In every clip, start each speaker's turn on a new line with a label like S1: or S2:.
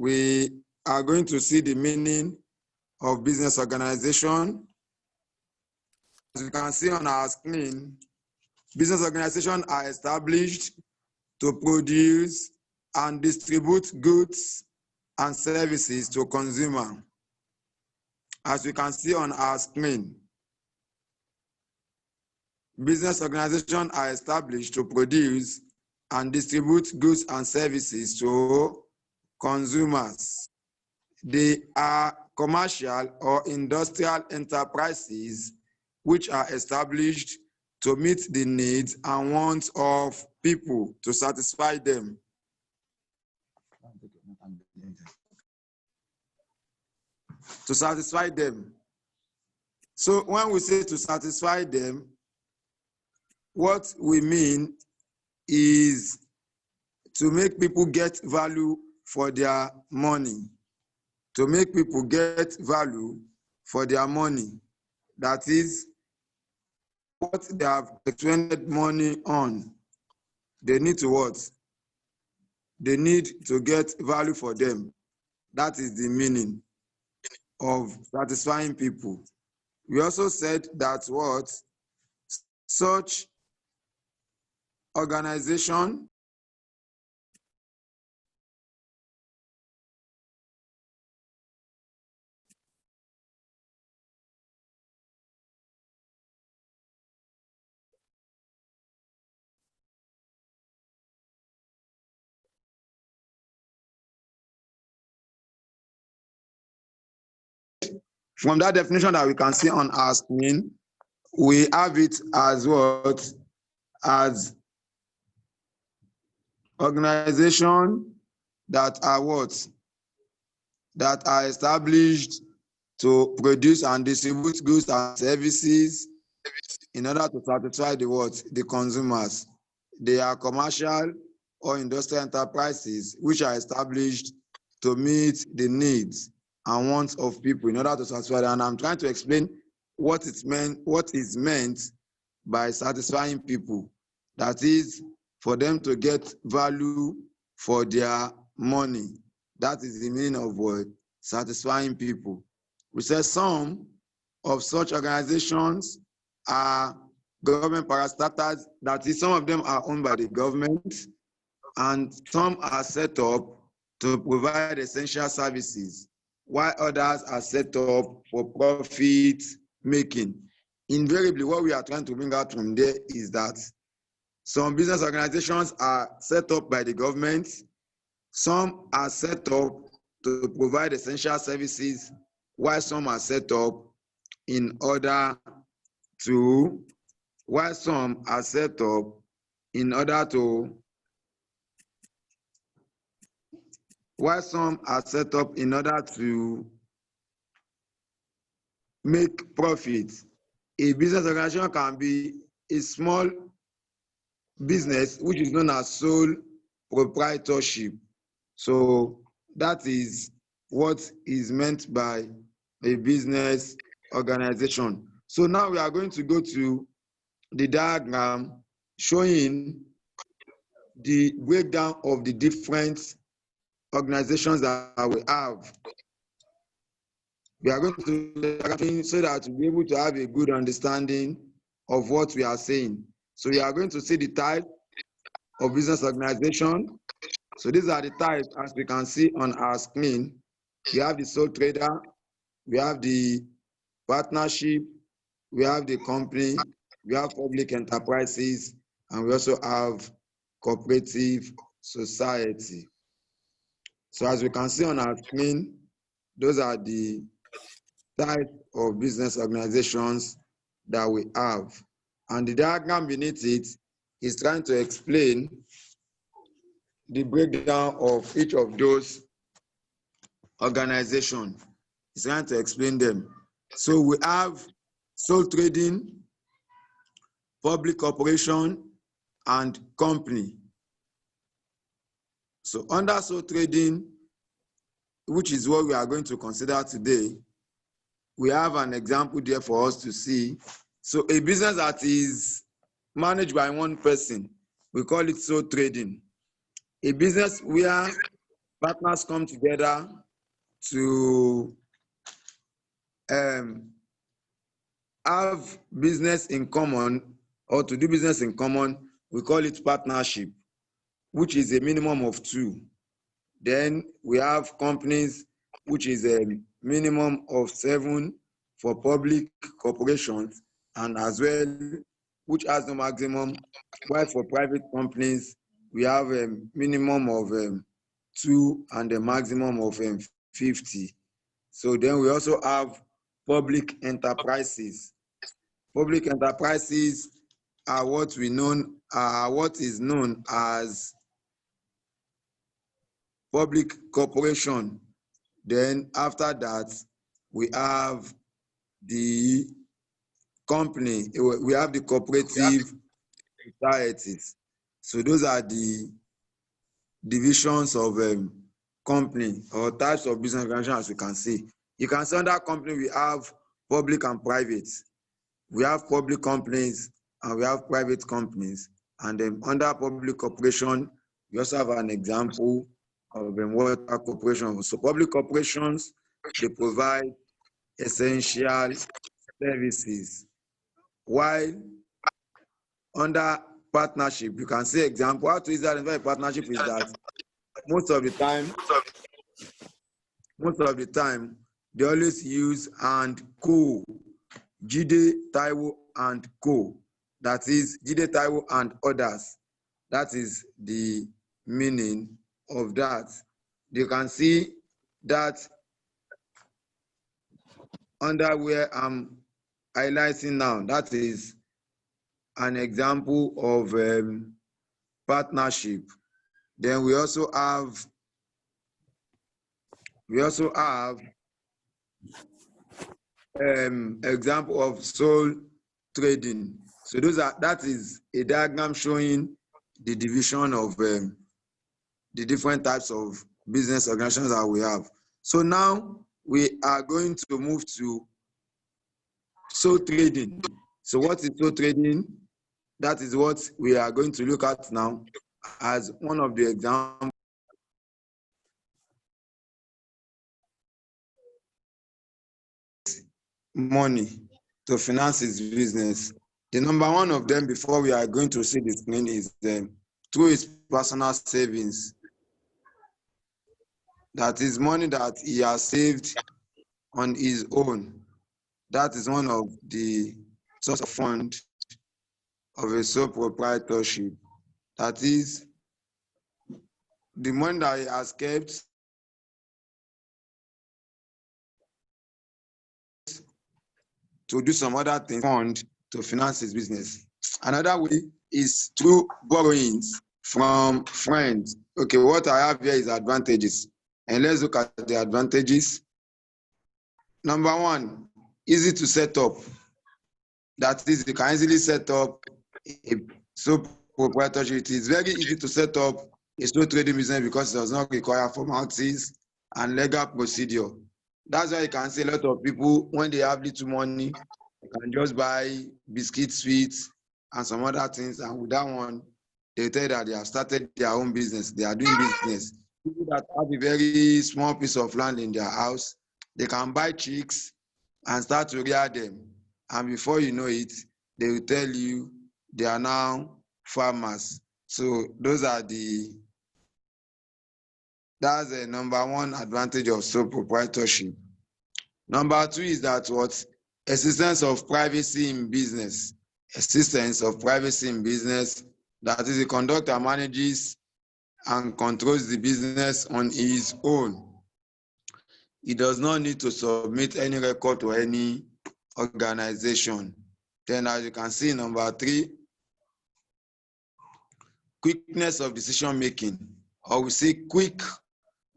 S1: we are going to see the meaning of business organization. As you can see on our screen, business organizations are established to produce and distribute goods and services to consumers. As you can see on our screen, business organizations are established to produce and distribute goods and services to consumers. They are commercial or industrial enterprises which are established to meet the needs and wants of people, to satisfy them. To satisfy them. So when we say to satisfy them, what we mean is to make people get value for their money. To make people get value for their money. That is what they have expended money on. They need to what? They need to get value for them. That is the meaning of satisfying people. We also said that what? Such organization from that definition that we can see on our screen, we have it as what? As organization that are what? That are established to produce and distribute goods and services in order to satisfy the what? The consumers. They are commercial or industrial enterprises which are established to meet the needs and wants of people in order to satisfy them. And I'm trying to explain what is meant by satisfying people. That is, for them to get value for their money. That is the meaning of what? Satisfying people. We said some of such organizations are government parastatals. That is, some of them are owned by the government, and some are set up to provide essential services, while others are set up for profit making. Invariably, what we are trying to bring out from there is that some business organizations are set up by the government, some are set up to provide essential services, while some are set up in order to, while some are set up in order to, while some are set up in order to make profit. A business organization can be a small business which is known as sole proprietorship. So that is what is meant by a business organization. So now we are going to go to the diagram showing the breakdown of the different organizations that we have. We are going to so that we'll be able to have a good understanding of what we are saying. So we are going to see the type of business organization. So these are the types, as we can see on our screen. We have the sole trader, we have the partnership, we have the company, we have public enterprises, and we also have cooperative society. So as we can see on our screen, those are the type of business organizations that we have. And the diagram beneath it is trying to explain the breakdown of each of those organizations. It's trying to explain them. So we have sole trading, public corporation, and company. So under sole trading, which is what we are going to consider today, we have an example there for us to see. So a business that is managed by one person, we call it sole trading. A business where partners come together to have business in common or to do business in common, we call it partnership, which is a minimum of 2. Then we have companies, which is a minimum of 7 for public corporations, and as well, which has no maximum, while for private companies, we have a minimum of 2 and a maximum of 50. So then we also have public enterprises. Public enterprises are what is known as public corporation. Then after that, we have the company, we have the cooperative societies. So those are the divisions of company or types of business organization, as we can see. You can see under company, we have public and private. We have public companies and we have private companies. And then under public corporation, we also have an example of water corporation. So public corporations, they provide essential services. While under partnership, you can see example. How to identify a partnership is that most of the time, they always use and co. Jide, Taiwo, and co. That is Jide, Taiwo, and others. That is the meaning of that. You can see that under where I'm highlighting now, that is an example of partnership. Then we also have example of sole trading. So that is a diagram showing the division of the different types of business organizations that we have. So now we are going to move to sole trading. So what is sole trading? That is what we are going to look at now as one of the examples. Money to finance his business. The number one of them, before we are going to see the screen, is through his personal savings. That is money that he has saved on his own. That is one of the source of fund of a sole proprietorship. That is the money that he has kept to do some other things, fund to finance his business. Another way is through borrowings from friends. Okay, what I have here is advantages. And let's look at the advantages. Number one, easy to set up. That is, you can easily set up a sole proprietorship. It is very easy to set up a sole trading business because it does not require formalities and legal procedure. That's why you can see a lot of people, when they have little money, they can just buy biscuit, sweets, and some other things. And with that one, they tell that they have started their own business. They are doing business. People that have a very small piece of land in their house, they can buy chicks and start to rear them. And before you know it, they will tell you they are now farmers. So that's the number one advantage of sole proprietorship. Number two is that existence of privacy in business. Existence of privacy in business. That is, the conductor manages and controls the business on his own. He does not need to submit any record to any organization. Then, as you can see, number three, quickness of decision making, or we say quick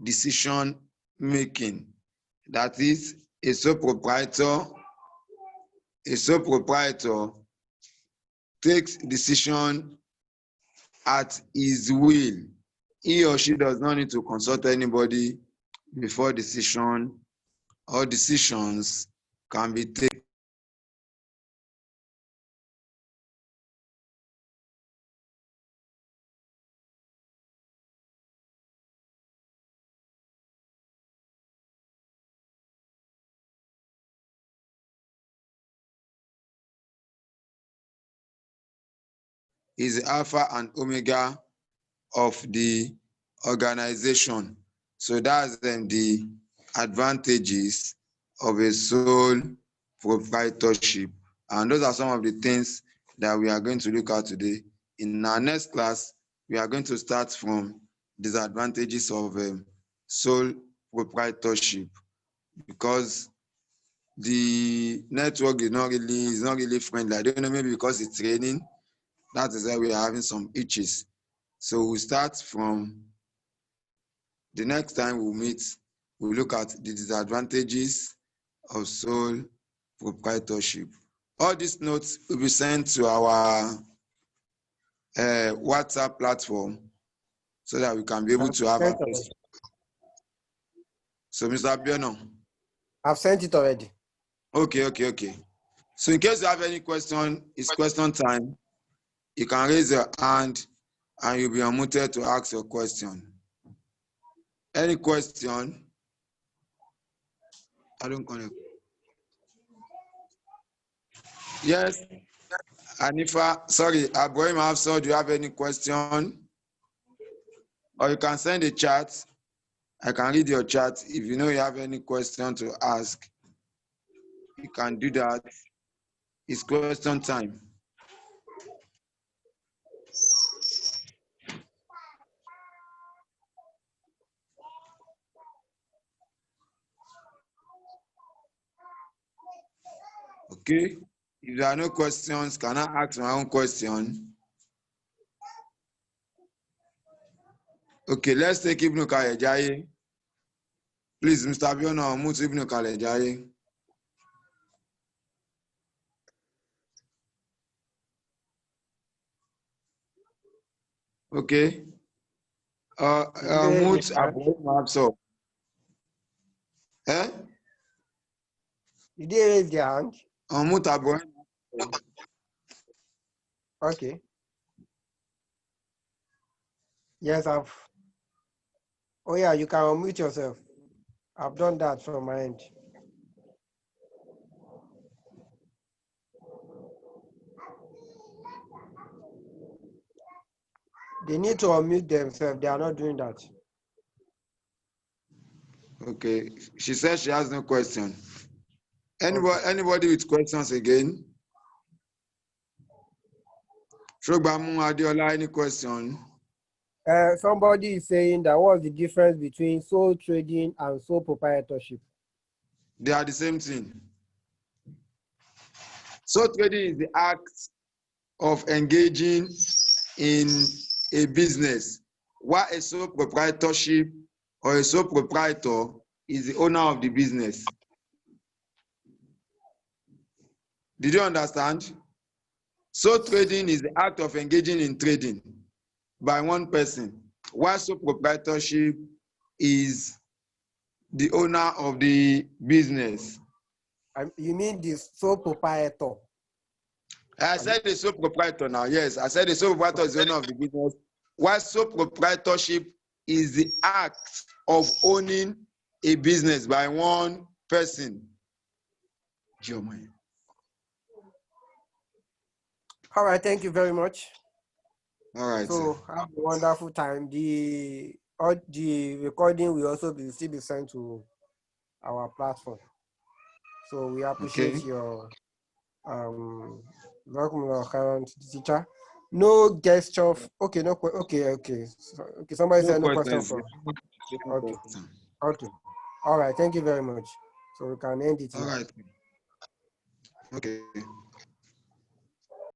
S1: decision making. That is, a sole proprietor takes decision at his will. He or she does not need to consult anybody before decisions can be taken. is the alpha and omega of the organization. So that's the advantages of a sole proprietorship. And those are some of the things that we are going to look at today. In our next class, we are going to start from disadvantages of sole proprietorship, because the network is not really friendly. I don't know, maybe because it's raining, that is why we are having some itches. So we start from the next time we meet, we'll look at the disadvantages of sole proprietorship. All these notes will be sent to our WhatsApp platform so that we can be able to have access. So, Mr. Abiono.
S2: I've sent it already.
S1: Okay. So in case you have any question, it's question time. You can raise your hand and you'll be unmuted to ask your question. Any question? I don't connect. Yes. Anifa, sorry, Abraham Afsor, do you have any question? Or you can send a chat. I can read your chat. If you know you have any question to ask, you can do that. It's question time. Okay. If there are no questions, can I ask my own question? Okay, let's take Ibn Kalejaye. Please, Mr. Abiono, move to Ibn Kalejaye. Okay. Move Abraham Afsor. Eh?
S2: Did they raise their hand?
S1: Move Abraham.
S2: Okay. Yes, oh yeah, you can unmute yourself. I've done that from my end. They need to unmute themselves. They are not doing that.
S1: Okay. She says she has no question. Anybody with questions again? Shogbamu Adiola, any question?
S2: Somebody is saying that what's the difference between sole trading and sole proprietorship?
S1: They are the same thing. Sole trading is the act of engaging in a business, while a sole proprietorship or a sole proprietor is the owner of the business. Did you understand? Sole trading is the act of engaging in trading by one person, while sole proprietorship is the owner of the business.
S2: You mean the sole proprietor?
S1: I said the sole proprietor now. Yes, I said the sole proprietor is the owner of the business, while sole proprietorship is the act of owning a business by one person.
S2: All right, thank you very much.
S1: All right.
S2: So have a wonderful time. The recording will also still be sent to our platform. So we appreciate your welcome, current teacher. No gesture. Okay, no. Okay. Somebody said no question from. Okay. All right. Thank you very much. So we can end it now.
S1: All right. Okay.